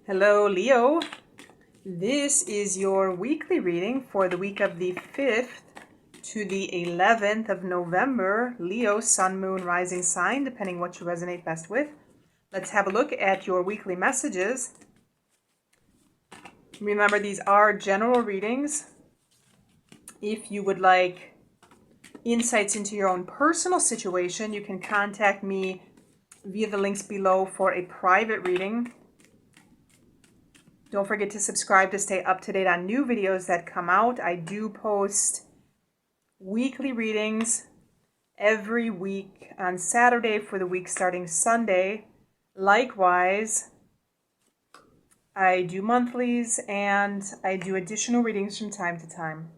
Hello, Leo. This is your weekly reading for the week of the 5th to the 11th of November. Leo, sun, moon, rising sign, depending what you resonate best with. Let's have a look at your weekly messages. Remember, these are general readings. If you would like insights into your own personal situation, you can contact me via the links below for a private reading. Don't forget to subscribe to stay up to date on new videos that come out. I do post weekly readings every week on Saturday for the week starting Sunday. Likewise, I do monthlies and I do additional readings from time to time.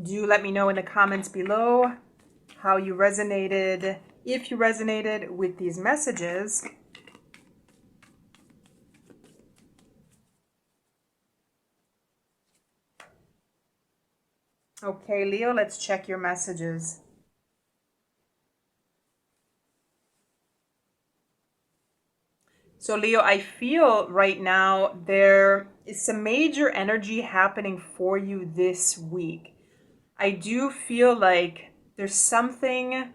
Do let me know in the comments below how you resonated, if you resonated with these messages. Okay, Leo, let's check your messages. So, Leo, I feel right now there is some major energy happening for you this week. I do feel like there's something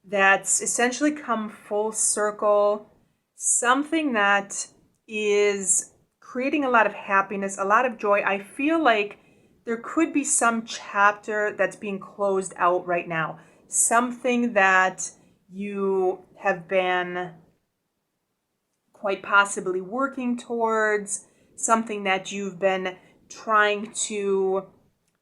that's essentially come full circle, something that is creating a lot of happiness, a lot of joy. I feel like there could be some chapter that's being closed out right now. Something that you have been quite possibly working towards, something that you've been trying to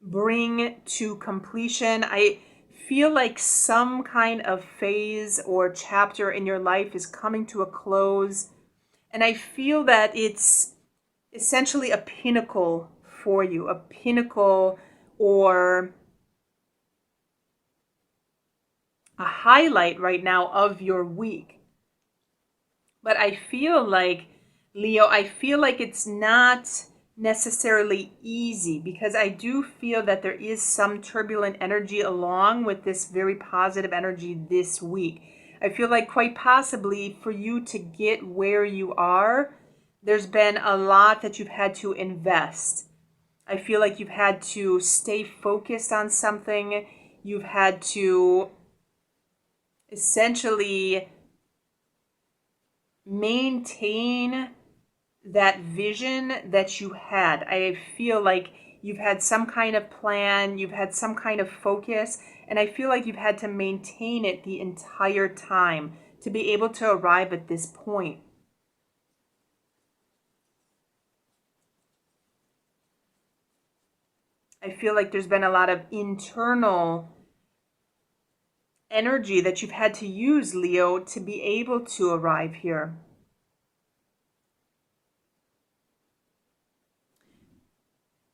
bring to completion. I feel like some kind of phase or chapter in your life is coming to a close. And I feel that it's essentially a pinnacle for you, a pinnacle or a highlight right now of your week. But I feel like, Leo, I feel like it's not necessarily easy because I do feel that there is some turbulent energy along with this very positive energy this week. I feel like quite possibly for you to get where you are, there's been a lot that you've had to invest. I feel like you've had to stay focused on something. You've had to essentially maintain that vision that you had. I feel like you've had some kind of plan, you've had some kind of focus, and I feel like you've had to maintain it the entire time to be able to arrive at this point. I feel like there's been a lot of internal energy that you've had to use, Leo, to be able to arrive here.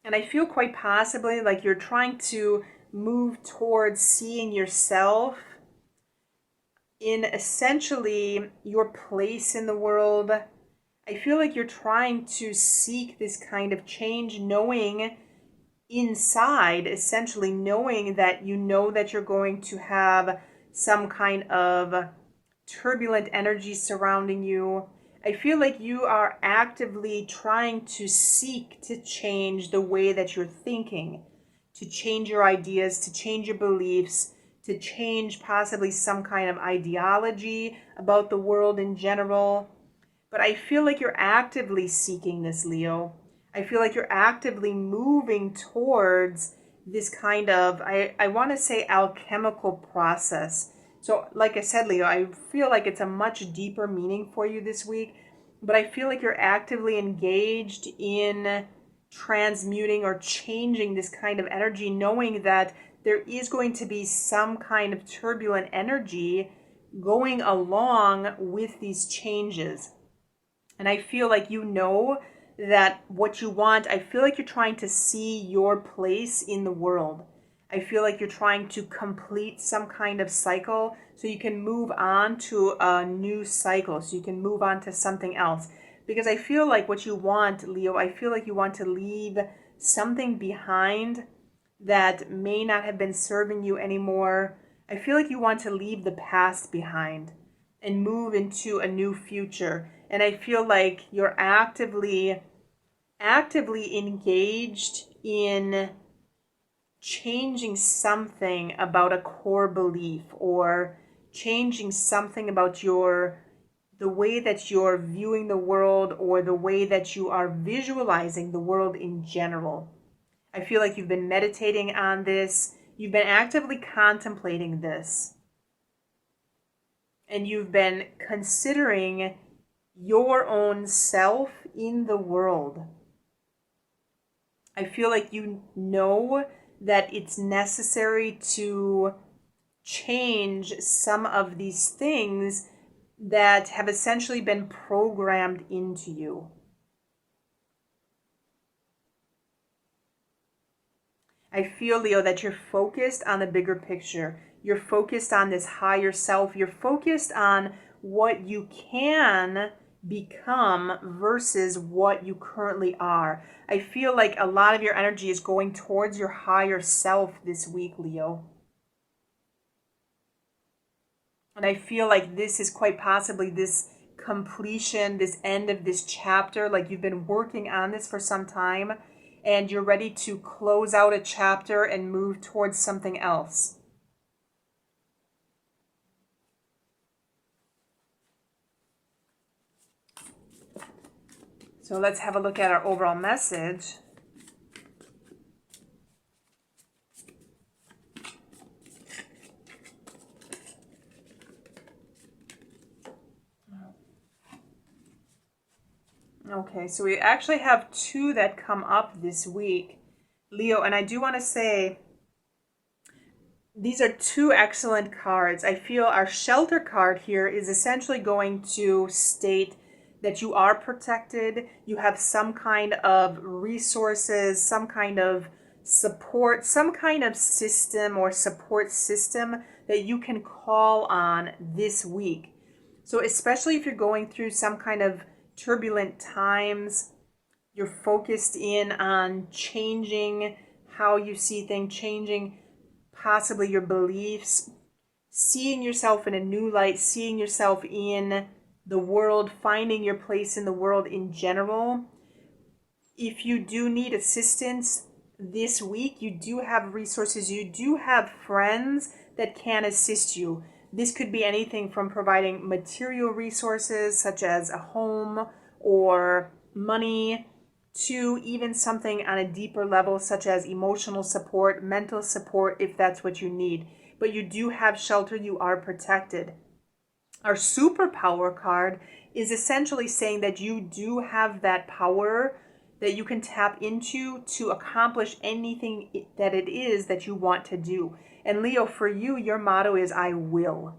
And I feel quite possibly like you're trying to move towards seeing yourself in essentially your place in the world. I feel like you're trying to seek this kind of change, knowing inside, essentially knowing that you know that you're going to have some kind of turbulent energy surrounding you. I feel like you are actively trying to seek to change the way that you're thinking, to change your ideas, to change your beliefs, to change possibly some kind of ideology about the world in general. But I feel like you're actively seeking this, Leo. I feel like you're actively moving towards this kind of, I want to say, alchemical process. So like I said, Leo, I feel like it's a much deeper meaning for you this week, but I feel like you're actively engaged in transmuting or changing this kind of energy, knowing that there is going to be some kind of turbulent energy going along with these changes. And I feel like you know that what you want, I feel like you're trying to see your place in the world. I feel like you're trying to complete some kind of cycle so you can move on to a new cycle, so you can move on to something else. Because I feel like what you want, Leo, I feel like you want to leave something behind that may not have been serving you anymore. I feel like you want to leave the past behind. and move into a new future. And I feel like you're actively engaged in changing something about a core belief, or changing something about the way that you're viewing the world, or the way that you are visualizing the world in general. I feel like you've been meditating on this. You've been actively contemplating this. And you've been considering your own self in the world. I feel like you know that it's necessary to change some of these things that have essentially been programmed into you. I feel, Leo, that you're focused on the bigger picture. You're focused on this higher self. You're focused on what you can become versus what you currently are. I feel like a lot of your energy is going towards your higher self this week, Leo. And I feel like this is quite possibly this completion, this end of this chapter. Like you've been working on this for some time, and you're ready to close out a chapter and move towards something else. So let's have a look at our overall message. Okay, so we actually have two that come up this week, Leo, and I do want to say these are two excellent cards. I feel our shelter card here is essentially going to state that you are protected, you have some kind of resources, some kind of support, some kind of system or support system that you can call on this week. So especially if you're going through some kind of turbulent times, you're focused in on changing how you see things, changing possibly your beliefs, seeing yourself in a new light, seeing yourself in the world, finding your place in the world in general. If you do need assistance this week, you do have resources, you do have friends that can assist you. This could be anything from providing material resources such as a home or money, to even something on a deeper level such as emotional support, mental support, if that's what you need. But you do have shelter, you are protected. Our superpower card is essentially saying that you do have that power that you can tap into to accomplish anything that it is that you want to do. And Leo, for you, your motto is I will.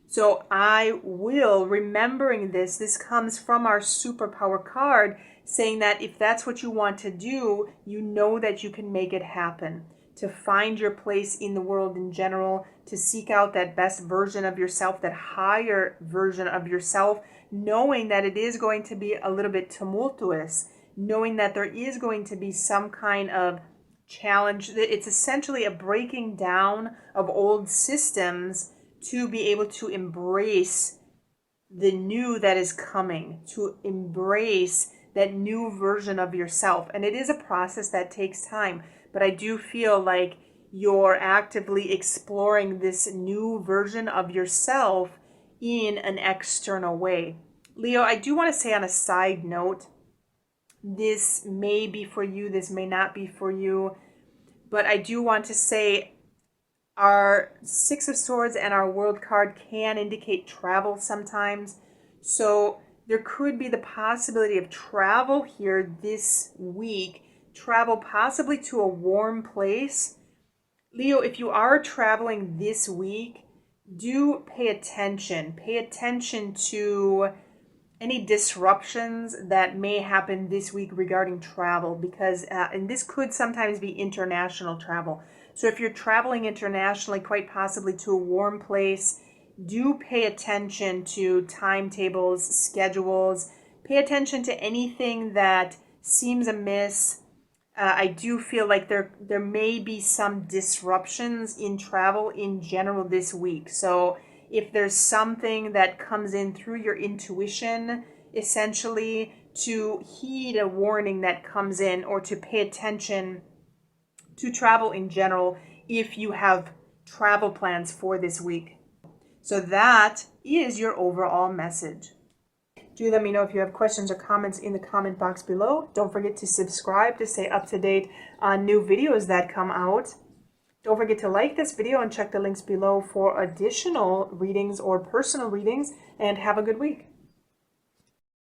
So I will, remembering this comes from our superpower card, saying that if that's what you want to do, you know that you can make it happen. To find your place in the world in general, to seek out that best version of yourself, that higher version of yourself, knowing that it is going to be a little bit tumultuous, knowing that there is going to be some kind of challenge. It's essentially a breaking down of old systems to be able to embrace the new that is coming, to embrace that new version of yourself. And it is a process that takes time, but I do feel like you're actively exploring this new version of yourself in an external way. Leo, I do want to say on a side note, this may be for you, this may not be for you, but I do want to say our Six of Swords and our World card can indicate travel sometimes. So there could be the possibility of travel here this week, travel possibly to a warm place. Leo, if you are traveling this week, do pay attention. Pay attention to any disruptions that may happen this week regarding travel, because, and this could sometimes be international travel. So if you're traveling internationally, quite possibly to a warm place, do pay attention to timetables, schedules. Pay attention to anything that seems amiss. I do feel like there may be some disruptions in travel in general this week. So if there's something that comes in through your intuition, essentially to heed a warning that comes in, or to pay attention to travel in general if you have travel plans for this week. So that is your overall message. Do let me know if you have questions or comments in the comment box below. Don't forget to subscribe to stay up to date on new videos that come out. Don't forget to like this video and check the links below for additional readings or personal readings, and have a good week.